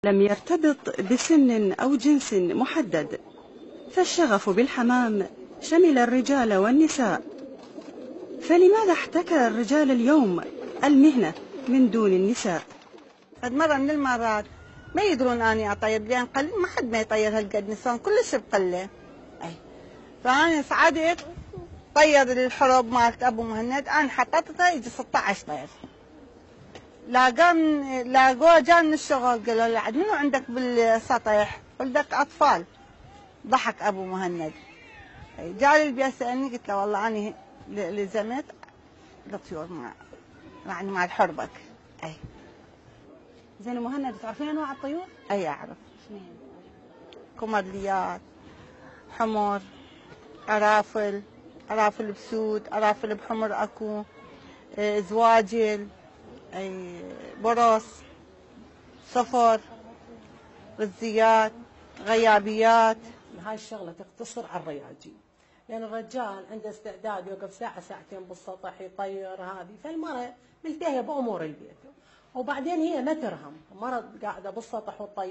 لم يرتبط بسن أو جنس محدد، فالشغف بالحمام شمل الرجال والنساء. فلماذا احتكر الرجال اليوم المهنة من دون النساء؟ قد مرة من المرات ما يدرون اني اطير، لان قليل ما حد ما يطير هالقد، نسوان كلش بقله. فانا صعدت طير الحرب مالت ابو مهند، انا حطيتها يجي 16 طير. لاقوه جاء من الشغل قالوا له عاد منو عندك بالسطح؟ قلت اطفال. ضحك ابو مهند. جاء لي البيت سالني، قلت له والله اني لزمت الطيور يعني مع الحربك. زين مهند، تعرفين انواع الطيور؟ اي اعرف. كمرليات، حمر، قرافل بسود، قرافل بحمر اكو، زواجل، برص، صفر، غزيات، غيابيات. هاي الشغله تقتصر على الرياجي، لان الرجال عنده استعداد يوقف ساعه ساعتين بالسطح يطير هذه، فالمراه ملتهيه بامور البيت، وبعدين هي ما ترهم، مرة قاعده بالسطح وتطير.